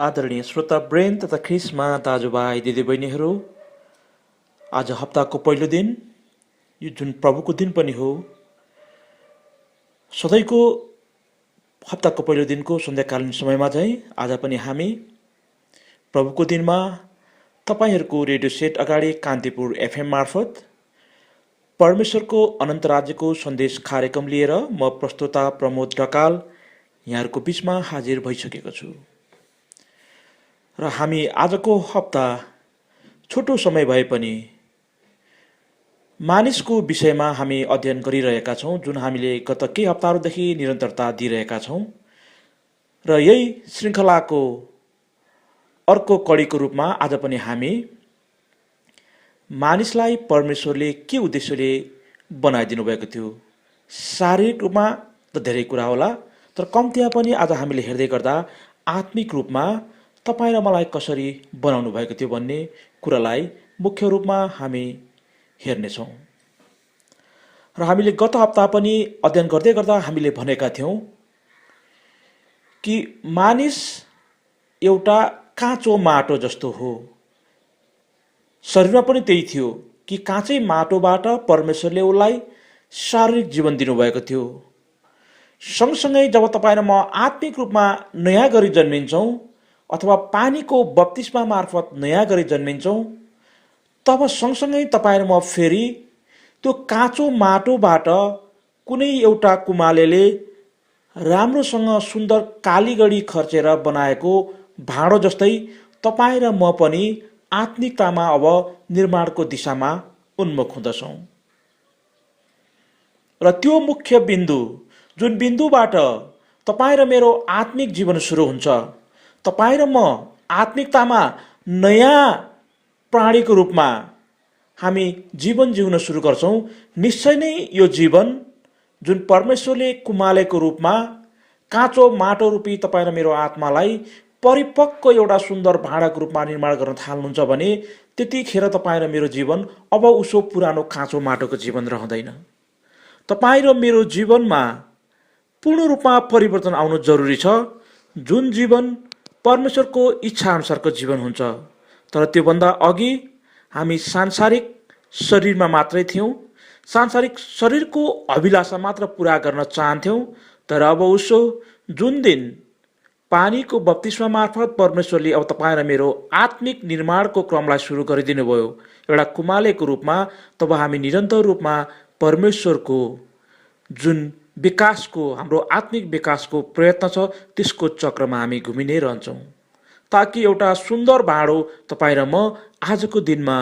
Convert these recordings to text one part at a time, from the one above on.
आदरणीय श्रोता ब्रेन तथा ख्रिसमा दाजुभाइ दिदीबहिनीहरू, आज हप्ताको पहिलो दिन, यो जुन प्रभुको दिन पनि हो। सधैँको हप्ताको पहिलो दिनको सन्ध्याकालीन समयमा चाहिँ आज पनि हामी प्रभुको दिनमा तपाईँहरूको रेडियो सेट अगाडि कान्तिपुर एफएम मार्फत परमेश्वरको अनन्त राज्यको सन्देश कार्यक्रम लिएर म प्रस्तोता प्रमोद ढकाल यहाँहरूको बिचमा हाजिर भइसकेको छु। र हामी आजको हप्ता छोटो समय भए पनि मानिसको विषयमा हामी अध्ययन गरिरहेका छौँ, जुन हामीले गत केही हप्ताहरूदेखि निरन्तरता दिइरहेका छौँ। र यही श्रृङ्खलाको अर्को कडीको रूपमा आज पनि हामी मानिसलाई परमेश्वरले के उद्देश्यले बनाइदिनु भएको थियो। शारीरिक रूपमा त धेरै कुरा होला, तर कम्तीमा पनि आज हामीले हेर्दै गर्दा आत्मिक रूपमा तपाईँ र मलाई कसरी बनाउनु भएको थियो भन्ने कुरालाई मुख्य रूपमा हामी हेर्नेछौँ। र हामीले गत हप्ता पनि अध्ययन गर्दै गर्दा हामीले भनेका थियौँ कि मानिस एउटा काँचो माटो जस्तो हो। शरीरमा पनि त्यही थियो कि काँचै माटोबाट परमेश्वरले उसलाई शारीरिक जीवन दिनुभएको थियो। सँगसँगै जब तपाईँ र म आत्मिक रूपमा नयाँ गरी जन्मिन्छौँ अथवा पानीको बप्तिस्मा मार्फत नयाँ गरी जन्मिन्छौँ, तब सँगसँगै तपाईँ र म फेरि त्यो काँचो माटोबाट कुनै एउटा कुमालेले राम्रोसँग सुन्दर कालीगढी खर्चेर बनाएको भाँडो जस्तै तपाईँ र म पनि आत्मिकतामा अब निर्माणको दिशामा उन्मुख हुँदछौँ। र त्यो मुख्य बिन्दु, जुन बिन्दुबाट तपाईँ र मेरो आत्मिक जीवन सुरु हुन्छ, तपाईँ र म आत्मिकतामा नयाँ प्राणीको रूपमा हामी जीवन जिउन सुरु गर्छौँ। निश्चय नै यो जीवन जुन परमेश्वरले कुमालेको रूपमा काँचो माटो रूपी तपाईँ र मेरो आत्मालाई परिपक्व एउटा सुन्दर भाँडाको रूपमा निर्माण गर्न थाल्नुहुन्छ भने त्यतिखेर तपाईँ र मेरो जीवन अब उसो पुरानो काँचो माटोको जीवन रहँदैन। तपाईँ र मेरो जीवनमा पूर्ण रूपमा परिवर्तन आउनु जरुरी छ, जुन जीवन परमेश्वरको इच्छा अनुसारको जीवन हुन्छ। तर त्योभन्दा अघि हामी सांसारिक शरीरमा मात्रै थियौँ, सांसारिक शरीरको अभिलाषा मात्र पुरा गर्न चाहन्थ्यौँ। तर अब उसो जुन दिन पानीको बप्तिस्मा मार्फत परमेश्वरले अब तपाईँ र मेरो आत्मिक निर्माणको क्रमलाई सुरु गरिदिनु भयो एउटा कुमालेको रूपमा, तब हामी निरन्तर रूपमा परमेश्वरको जुन विकासको, हाम्रो आत्मिक विकासको प्रयत्न छ त्यसको चक्रमा हामी घुमि नै रहन्छौँ, ताकि एउटा सुन्दर भाँडो तपाईँ र म आजको दिनमा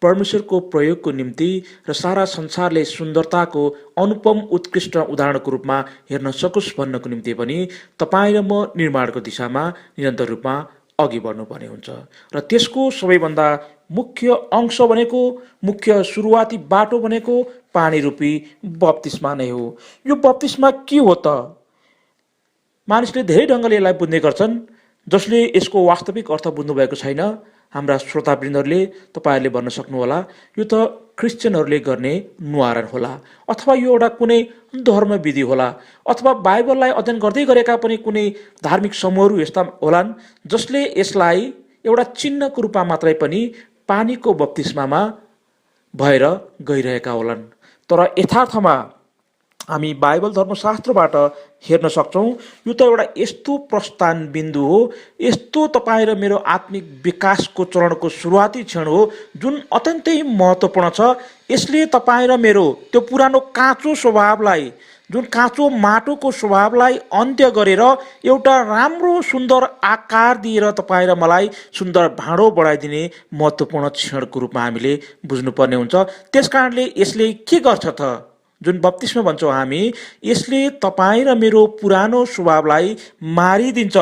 परमेश्वरको प्रयोगको निम्ति र सारा संसारले सुन्दरताको अनुपम उत्कृष्ट उदाहरणको रूपमा हेर्न सकोस् भन्नको निम्ति पनि तपाईँ र म निर्माणको दिशामा निरन्तर रूपमा अघि बढ्नुपर्ने हुन्छ। र त्यसको सबैभन्दा मुख्य अंश भनेको, मुख्य सुरुवाती बाटो भनेको पानी रूपी बप्तिस्मा नै हो। यो बप्तिस्मा के हो त? मानिसले धेरै ढङ्गले यसलाई बुझ्ने गर्छन्, जसले यसको वास्तविक अर्थ बुझ्नुभएको छैन। हाम्रा श्रोतावृन्दहरूले, तपाईँहरूले भन्न सक्नुहोला, यो त क्रिस्चियनहरूले गर्ने न्वारण होला, अथवा यो एउटा कुनै धर्मविधि होला, अथवा बाइबललाई अध्ययन गर्दै गरेका पनि कुनै धार्मिक समूहहरू यस्ता होलान् जसले यसलाई एउटा चिन्हको रूपमा मात्रै पनि पानीको बप्तिस्मामा भएर गइरहेका होलान्। तर यथार्थमा हामी बाइबल धर्मशास्त्रबाट हेर्न सक्छौँ, यो त एउटा यस्तो प्रस्थान बिन्दु हो, यस्तो तपाईँ र मेरो आत्मिक विकासको चरणको सुरुवाती क्षण हो जुन अत्यन्तै महत्त्वपूर्ण छ। यसले तपाईँ र मेरो त्यो पुरानो काँचो स्वभावलाई, जुन काँचो माटोको स्वभावलाई अन्त्य गरेर एउटा राम्रो सुन्दर आकार दिएर तपाईँ र मलाई सुन्दर भाँडो बढाइदिने महत्त्वपूर्ण क्षणको रूपमा हामीले बुझ्नुपर्ने हुन्छ। त्यसकारणले यसले के गर्छ त? जुन बप्तिस्मा भन्छौँ हामी, यसले तपाईँ र मेरो पुरानो स्वभावलाई मारिदिन्छ,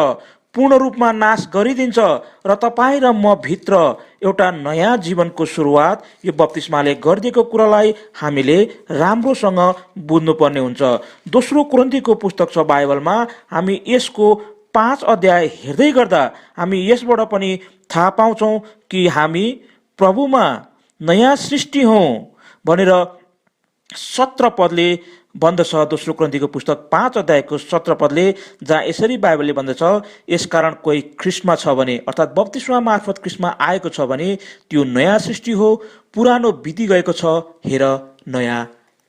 पूर्ण रूपमा नाश गरिदिन्छ र तपाईँ र म भित्र एउटा नयाँ जीवनको सुरुवात यो बप्तिस्माले गरिदिएको कुरालाई हामीले राम्रोसँग बुझ्नुपर्ने हुन्छ। दोस्रो कोरिन्थीको पुस्तक छ बाइबलमा, हामी यसको 5 अध्याय हेर्दै गर्दा हामी यसबाट पनि थाहा पाउँछौँ कि हामी प्रभुमा नयाँ सृष्टि हौँ भनेर 17 पदले भन्दछ, दोस्रो ग्रन्थीको पुस्तक 5 अध्यायको 17 पदले, जहाँ यसरी बाइबलले भन्दछ, यसकारण कोही ख्रिस्टमा छ भने, अर्थात् बप्तिस्मा मार्फत ख्रिस्टमा आएको छ भने त्यो नयाँ सृष्टि हो, पुरानो बिति गएको छ, हेर नयाँ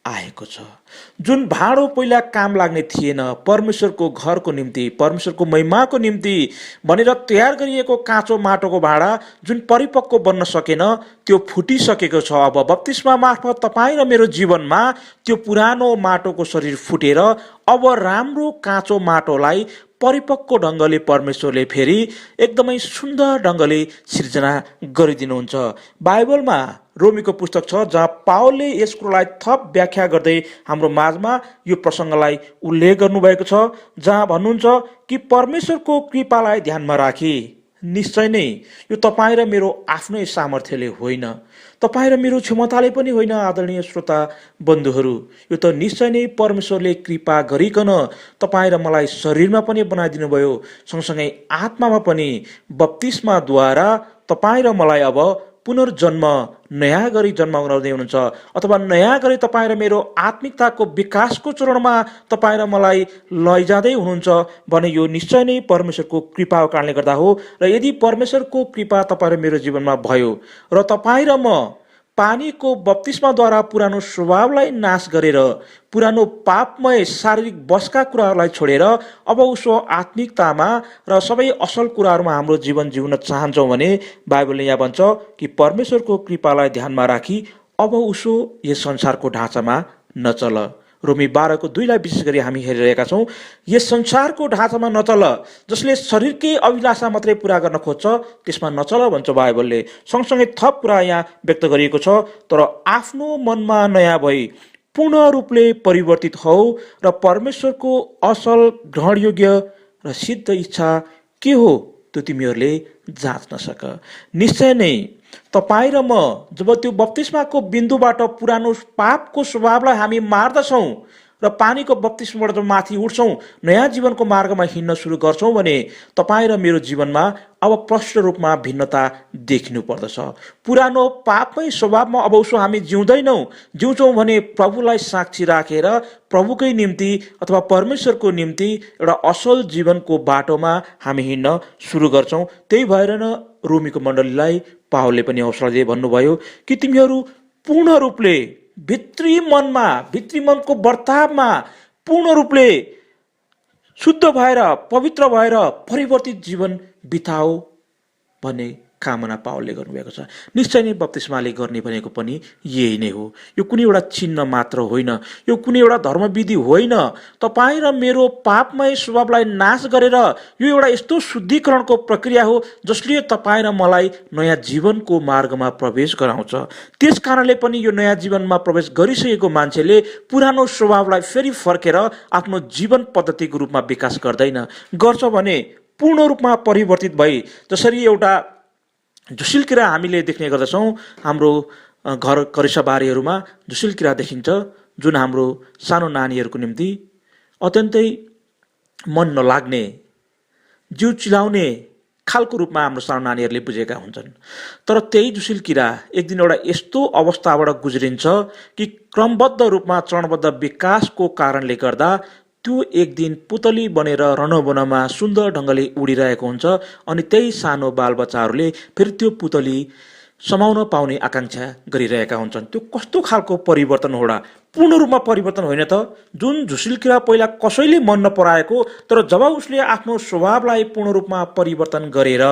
आएको छ। जुन भाँडो पहिला काम लाग्ने थिएन, परमेश्वरको घरको निम्ति, परमेश्वरको महिमाको निम्ति भनेर तयार गरिएको काँचो माटोको भाँडा जुन परिपक्व बन्न सकेन, त्यो फुटिसकेको छ। अब बप्तिस्मा मार्फत तपाईँ र मेरो जीवनमा त्यो पुरानो माटोको शरीर फुटेर अब राम्रो काँचो माटोलाई परिपक्व ढङ्गले परमेश्वरले फेरि एकदमै सुन्दर ढङ्गले सिर्जना गरिदिनुहुन्छ। बाइबलमा रोमीको पुस्तक छ, जहाँ पावलले यस कुरोलाई थप व्याख्या गर्दै हाम्रो माझमा यो प्रसङ्गलाई उल्लेख गर्नुभएको छ, जहाँ भन्नुहुन्छ कि परमेश्वरको कृपालाई ध्यानमा राखी निश्चय नै यो तपाईँ र मेरो आफ्नै सामर्थ्यले होइन, तपाईँ र मेरो क्षमताले पनि होइन। आदरणीय श्रोता बन्धुहरू, यो त निश्चय नै परमेश्वरले कृपा गरिकन तपाईँ र मलाई शरीरमा पनि बनाइदिनु भयो, सँगसँगै आत्मामा पनि बप्तिस्माद्वारा तपाईँ र मलाई अब पुनर्जन्म, नयाँ गरी जन्म गराउँदै हुनुहुन्छ, अथवा नयाँ गरी तपाईँ र मेरो आत्मिकताको विकासको चरणमा तपाईँ र मलाई लैजाँदै हुनुहुन्छ भने यो निश्चय नै परमेश्वरको कृपाको कारणले गर्दा हो। र यदि परमेश्वरको कृपा तपाईँ र मेरो जीवनमा भयो र तपाईँ र म पानीको बप्तिस्माद्वारा पुरानो स्वभावलाई नाश गरेर पुरानो पापमय शारीरिक बसका कुराहरूलाई छोडेर अब उसो आत्मिकतामा र सबै असल कुराहरूमा हाम्रो जीवन जिउन चाहन्छौँ भने बाइबलले यहाँ भन्छ कि परमेश्वरको कृपालाई ध्यानमा राखी अब उसो यस संसारको ढाँचामा नचल। रोमी 12:2 विशेष गरी हामी हेरिरहेका छौँ। यस संसारको ढाँचामा नचल, जसले शरीरकै अभिलाषा मात्रै पुरा गर्न खोज्छ त्यसमा नचल भन्छ बाइबलले। सँगसँगै थप कुरा यहाँ व्यक्त गरिएको छ, तर आफ्नो मनमा नयाँ भई पूर्ण रूपले परिवर्तित हौ र परमेश्वरको असल, ग्रहणयोग्य र सिद्ध इच्छा के हो त्यो तिमीहरूले जाँच्न सक। निश्चय नै तपाईँ र म जब त्यो बप्तिस्माको बिन्दुबाट पुरानो पापको स्वभावलाई हामी मार्दछौँ र पानीको बप्तिस्माबाट जब माथि उठ्छौँ, नयाँ जीवनको मार्गमा हिँड्न सुरु गर्छौँ भने तपाईँ र मेरो जीवनमा अब प्रष्ट रूपमा भिन्नता देखिनु पर्दछ। पुरानो पापमै स्वभावमा अब उसो हामी जिउँछौँ भने प्रभुलाई साक्षी राखेर प्रभुकै निम्ति अथवा परमेश्वरको निम्ति एउटा असल जीवनको बाटोमा हामी हिँड्न सुरु गर्छौँ। त्यही भएर न रोमीको मण्डलीलाई पावलले पनि हौसला दिए भन्नुभयो कि तिमीहरू पूर्ण रूपले भित्री मनको बर्तावमा पूर्ण रूपले शुद्ध भएर, पवित्र भएर परिवर्तित जीवन बिताओ भन्ने कामना पावलले गर्नुभएको छ। निश्चय नै बप्तिस्माले गर्ने भनेको पनि यही नै हो। यो कुनै एउटा चिन्ह मात्र होइन, यो कुनै एउटा धर्मविधि होइन। तपाईँ र मेरो पापमय स्वभावलाई नाश गरेर यो एउटा यस्तो शुद्धिकरणको प्रक्रिया हो जसले तपाईँ र मलाई नयाँ जीवनको मार्गमा प्रवेश गराउँछ। त्यस कारणले पनि यो नयाँ जीवनमा प्रवेश गरिसकेको मान्छेले पुरानो स्वभावलाई फेरि फर्केर आफ्नो जीवन पद्धतिको रूपमा विकास गर्दैन। गर्छ भने पूर्ण रूपमा परिवर्तित भई, जसरी एउटा झुसिल किरा हामीले देख्ने गर्दछौँ हाम्रो घर करिसाबारीहरूमा झुसिल किरा देखिन्छ, जुन हाम्रो सानो नानीहरूको निम्ति अत्यन्तै मन नलाग्ने, जिउ चिलाउने खालको रूपमा हाम्रो सानो नानीहरूले बुझेका हुन्छन्। तर त्यही झुसिल किरा एक दिन एउटा यस्तो अवस्थाबाट गुज्रिन्छ कि क्रमबद्ध रूपमा चरणबद्ध विकासको कारणले गर्दा त्यो एक दिन पुतली बनेर रणवनमा सुन्दर ढङ्गले उडिरहेको हुन्छ। अनि त्यही सानो बालबच्चाहरूले फेरि त्यो पुतली समाउन पाउने आकाङ्क्षा गरिरहेका हुन्छन्। त्यो कस्तो खालको परिवर्तन हो र? पूर्ण रूपमा परिवर्तन होइन त? जुन झुसिल किरा पहिला कसैले मन नपराएको, तर जब उसले आफ्नो स्वभावलाई पूर्ण रूपमा परिवर्तन गरेर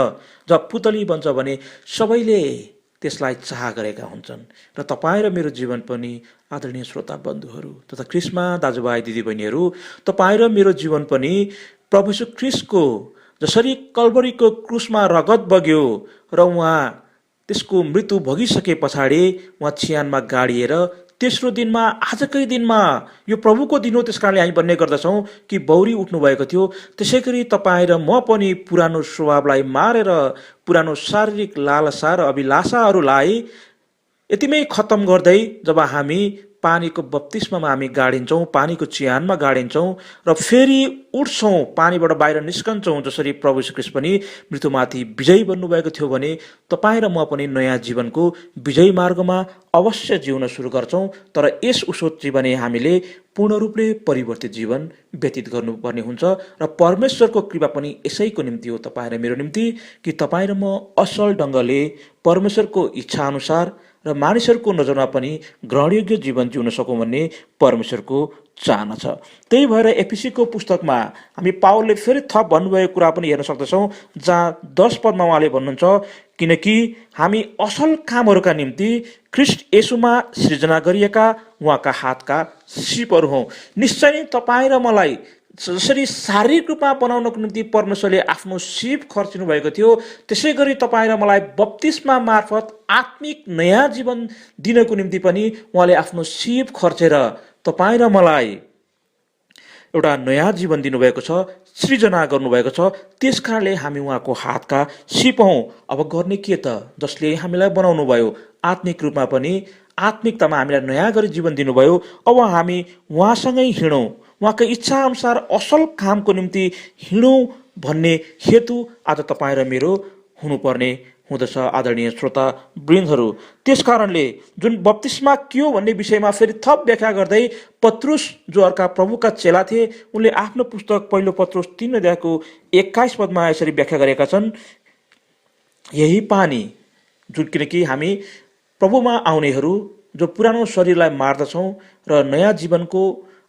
जब पुतली बन्छ भने सबैले त्यसलाई चाह गरेका हुन्छन्। र तपाईँ र मेरो जीवन पनि आदरणीय श्रोता बन्धुहरू तथा ख्रिस्टमा दाजुभाइ दिदीबहिनीहरू, तपाईँ र मेरो जीवन पनि प्रभु यीशु ख्रिस्टको जसरी कल्भरीको क्रुसमा रगत बग्यो र उहाँ त्यसको मृत्यु भोगिसके पछाडि उहाँ चिहानमा गाडिएर तेस्रो दिनमा, आजकै दिनमा यो प्रभुको दिन हो, त्यस कारणले हामी भन्ने गर्दछौँ कि बौरी उठ्नु भएको थियो। त्यसै गरी तपाईँ र म पनि पुरानो स्वभावलाई मारेर पुरानो शारीरिक लालसा र अभिलाषाहरूलाई यतिमै खत्तम गर्दै जब हामी पानीको बप्तिस्मामा हामी गाडिन्छौँ, पानीको चिहानमा गाडिन्छौँ र फेरि उठ्छौँ, पानीबाट बाहिर निस्कन्छौँ। जसरी प्रभु यीशु ख्रीष्ट पनि मृत्युमाथि विजयी बन्नुभएको थियो भने तपाईँ र म पनि नयाँ जीवनको विजयी मार्गमा अवश्य जिउन सुरु गर्छौँ। तर यस उसोत जीवनै हामीले पूर्ण रूपले परिवर्तित जीवन व्यतीत गर्नुपर्ने हुन्छ र परमेश्वरको कृपा पनि यसैको निम्ति हो, तपाईँ र मेरो निम्ति, कि तपाईँ र म असल ढङ्गले परमेश्वरको इच्छा अनुसार र मानिसहरूको नजरमा पनि ग्रहणयोग्य जीवन जिउन सकौँ भन्ने परमेश्वरको चाहना छ। त्यही भएर एफिसीको पुस्तकमा हामी पावलले फेरि थप भन्नुभएको कुरा पनि हेर्न सक्दछौँ, जहाँ 10 पदमा उहाँले भन्नुहुन्छ, किनकि हामी असल कामहरूका निम्ति ख्रीष्ट येशूमा सृजना गरिएका उहाँका हातका सिपहरू हौँ। निश्चय नै तपाईँ र मलाई जसरी शारीरिक रूपमा बनाउनको निम्ति परमेश्वरले आफ्नो सिप खर्चिनु भएको थियो, त्यसै गरी तपाईँ र मलाई बप्तिस्मा मार्फत आत्मिक नयाँ जीवन दिनको निम्ति पनि उहाँले आफ्नो सिप खर्चेर तपाईँ र मलाई एउटा नयाँ जीवन दिनुभएको छ, सृजना गर्नुभएको छ। त्यस कारणले हामी उहाँको हातका सिप हौँ। अब गर्ने के त? जसले हामीलाई बनाउनु भयो, आत्मिक रूपमा पनि आत्मिकतामा हामीलाई नयाँ गरी जीवन दिनुभयो। अब हामी उहाँसँगै हिँडौँ, उहाँको इच्छा अनुसार असल कामको निम्ति हिँडौँ भन्ने हेतु आज तपाईँ र मेरो हुनुपर्ने हुँदछ, आदरणीय श्रोता वृन्दहरू। त्यस कारणले जुन बप्तिस्मा के हो भन्ने विषयमा फेरि थप व्याख्या गर्दै पत्रुस, जो अर्का प्रभुका चेला थिए, उनले आफ्नो पुस्तक पहिलो पत्रुस 3 अध्यायको 21 पदमा यसरी व्याख्या गरेका छन्, यही पानी जुन, किनकि हामी प्रभुमा आउनेहरू जो पुरानो शरीरलाई मार्दछौँ र नयाँ जीवनको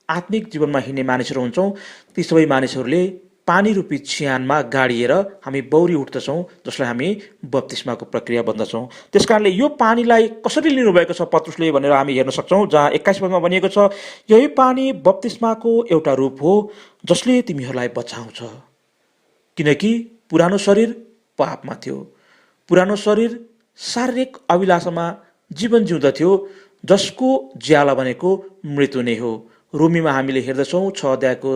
आत्मिक जीवनमा हिँड्ने मानिसहरू हुन्छौँ, ती सबै मानिसहरूले पानी रूपी चिहानमा गाडिएर हामी बौरी उठ्दछौँ, जसलाई हामी बप्तिस्माको प्रक्रिया बन्दछौँ। त्यस कारणले यो पानीलाई कसरी लिनुभएको छ पत्रुसले भनेर हामी हेर्न सक्छौँ, जहाँ 21 पदमा भनिएको छ, यही पानी बप्तिस्माको एउटा रूप हो जसले तिमीहरूलाई बचाउँछ, किनकि पुरानो शरीर पापमा थियो, पुरानो शरीर शारीरिक अभिलाषामा जीवन जिउँदथ्यो, जसको ज्याला भनेको मृत्यु नै हो। रोमीमा हामीले हेर्दछौँ 6 अध्यायको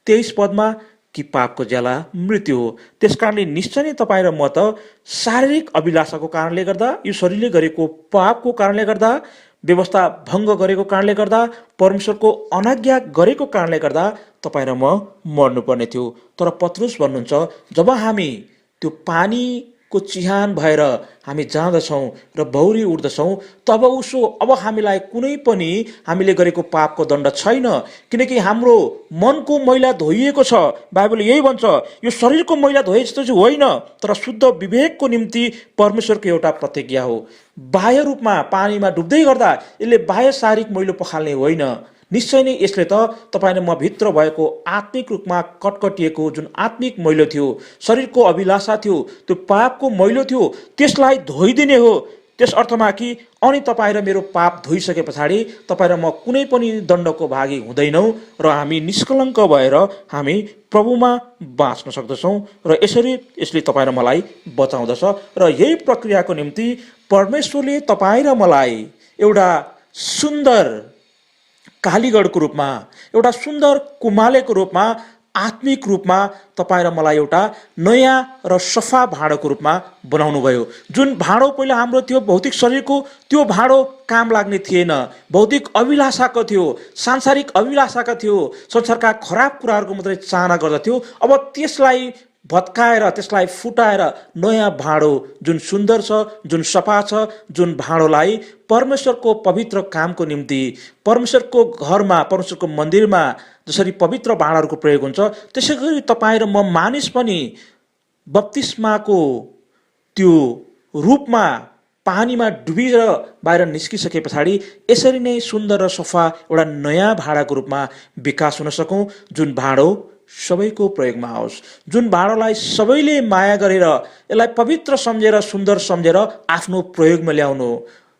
23 पदमा कि पापको ज्याला मृत्यु हो। त्यस कारणले निश्चय नै तपाईँ र म त शारीरिक अभिलाषाको कारणले गर्दा, यो शरीरले गरेको पापको कारणले गर्दा, व्यवस्था भङ्ग गरेको कारणले गर्दा, परमेश्वरको अनाज्ञा गरेको कारणले गर्दा तपाईँ र म मर्नुपर्ने थियो। तर पत्रुस भन्नुहुन्छ, जब हामी त्यो पानीको चिहान भएर हामी जाँदछौँ र बौरी उठ्दछौँ, तब उसो अब हामीलाई कुनै पनि हामीले गरेको पापको दण्ड छैन, किनकि हाम्रो मनको मैला धोइएको छ। बाइबलले यही भन्छ, यो शरीरको मैला धोए जस्तो चाहिँ होइन, तर शुद्ध विवेकको निम्ति परमेश्वरको एउटा प्रतिज्ञा हो। बाह्य रूपमा पानीमा डुब्दै गर्दा यसले बाह्य शारीरिक मैलो पखाल्ने होइन, निश्चय नै यसले त तपाईँ र म भित्र भएको आत्मिक रूपमा कटकटिएको जुन आत्मिक मैलो थियो, शरीरको अभिलाषा थियो, त्यो पापको मैलो थियो, त्यसलाई धोइदिने हो। त्यस अर्थमा कि अनि तपाईँ र मेरो पाप धोइसके पछाडि तपाईँ र म कुनै पनि दण्डको भागी हुँदैनौँ र हामी निष्कलङ्क भएर हामी प्रभुमा बाँच्न सक्दछौँ र यसले तपाईँ र मलाई बचाउँदछ। र यही प्रक्रियाको निम्ति परमेश्वरले तपाईँ र मलाई एउटा सुन्दर कालीगढको रूपमा, एउटा सुन्दर कुमालेको रूपमा, आत्मिक रूपमा तपाईँ र मलाई एउटा नयाँ र सफा भाँडोको रूपमा बनाउनु भयो। जुन भाँडो पहिला हाम्रो थियो भौतिक शरीरको, त्यो भाँडो काम लाग्ने थिएन, भौतिक अभिलाषाको थियो, सांसारिक अभिलाषाका थियो, संसारका खराब कुराहरूको मात्रै चाहना गर्दथ्यो। अब त्यसलाई भत्काएर, त्यसलाई फुटाएर नयाँ भाँडो जुन सुन्दर छ, जुन सफा छ, जुन भाँडोलाई परमेश्वरको पवित्र कामको निम्ति, परमेश्वरको घरमा, परमेश्वरको मन्दिरमा जसरी पवित्र भाँडाहरूको प्रयोग हुन्छ, त्यसै गरी तपाईँ र म मानिस पनि बप्तिस्माको त्यो रूपमा पानीमा डुबेर बाहिर निस्किसके पछाडि यसरी नै सुन्दर र सफा एउटा नयाँ भाँडाको रूपमा विकास हुन सकौँ, जुन भाँडो सबैको प्रयोगमा आओस्, जुन भाँडोलाई सबैले माया गरेर, यसलाई पवित्र सम्झेर, सुन्दर सम्झेर आफ्नो प्रयोगमा ल्याउनु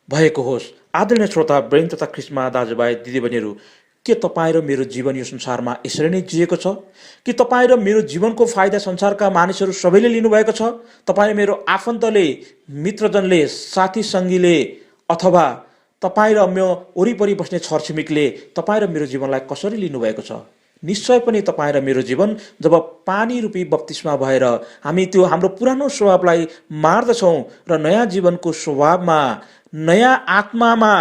भएको होस्। आदरणीय श्रोता वृन्द तथा ख्रिस्टमा दाजुभाइ दिदीबहिनीहरू, के तपाईँ र मेरो जीवन यो संसारमा यसरी नै जिएको छ? कि तपाईँ र मेरो जीवनको फाइदा संसारका मानिसहरू सबैले लिनुभएको छ? तपाईँ र मेरो आफन्तले, मित्रजनले, साथी सङ्गीले, अथवा तपाईँ र म वरिपरि बस्ने छरछिमेकले तपाईँ र मेरो जीवनलाई कसरी लिनुभएको छ? निश्चय पनि तपाईँ र मेरो जीवन जब पानी रूपी बप्तिस्मा भएर हामी त्यो हाम्रो पुरानो स्वभावलाई मार्दछौँ र नयाँ जीवनको स्वभावमा, नयाँ आत्मामा,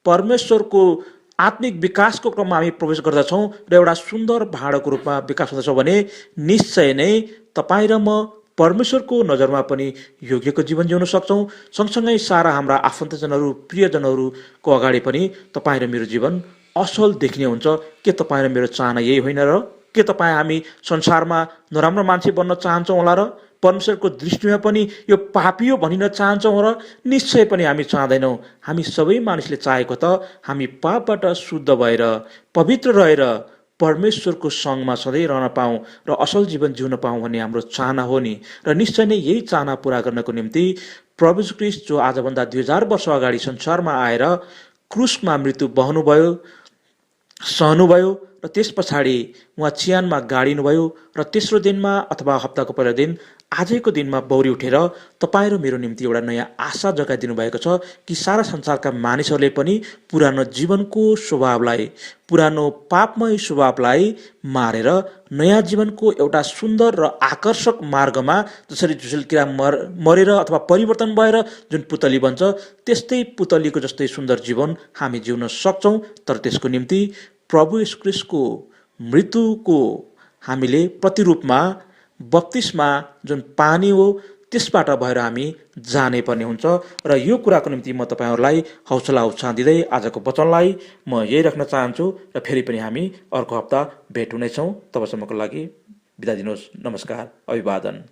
परमेश्वरको आत्मिक विकासको क्रममा हामी प्रवेश गर्दछौँ र एउटा सुन्दर भाँडोको रूपमा विकास हुँदछौँ भने निश्चय नै तपाईँ र म परमेश्वरको नजरमा पनि योग्यको जीवन जिउन सक्छौँ। सँगसँगै सारा हाम्रा आफन्तजनहरू प्रियजनहरूको अगाडि पनि तपाईँ र मेरो जीवन असल देखिने हुन्छ। के तपाईँ र मेरो चाहना यही होइन र? के तपाईँ हामी संसारमा नराम्रो मान्छे बन्न चाहन्छौँ होला र? परमेश्वरको दृष्टिमा पनि यो पापी हो भनिन चाहन्छौँ र? निश्चय पनि हामी चाहँदैनौँ। हामी सबै मानिसले चाहेको त हामी पापबाट शुद्ध भएर पवित्र रहेर परमेश्वरको सङ्गमा सधैँ रहन पाऊँ र असल जीवन जिउन पाऊँ भन्ने हाम्रो चाहना हो नि। र निश्चय नै यही चाहना पुरा गर्नको निम्ति प्रभु यीशु ख्रीष्ट जो आजभन्दा 2000 वर्ष अगाडि संसारमा आएर क्रुसमा मृत्यु बहनुभयो, सहनुभयो र त्यस पछाडि उहाँ चिहानमा गाडिनुभयो र तेस्रो दिनमा अथवा हप्ताको पहिलो दिन आजैको दिनमा बौरी उठेर तपाईँ र मेरो निम्ति एउटा नयाँ आशा जगाइदिनु भएको छ कि सारा संसारका मानिसहरूले पनि पुरानो जीवनको स्वभावलाई, पुरानो पापमय स्वभावलाई मारेर नयाँ जीवनको एउटा सुन्दर र आकर्षक मार्गमा जसरी झुसुल्किरा मरेर अथवा परिवर्तन भएर जुन पुतली बन्छ त्यस्तै पुतलीको जस्तै सुन्दर जीवन हामी जिउन सक्छौँ। तर त्यसको निम्ति प्रभु यीशु ख्रीष्टको मृत्युको हामीले प्रतिरूपमा बत्तिसमा जुन पानी हो त्यसबाट भएर हामी जानै पर्ने हुन्छ। र यो कुराको निम्ति म तपाईँहरूलाई हौसला उत्साह दिँदै आजको वचनलाई म यही राख्न चाहन्छु र फेरि पनि हामी अर्को हप्ता भेट हुनेछौँ। तबसम्मको लागि बिदा दिनुहोस्। नमस्कार, अभिवादन।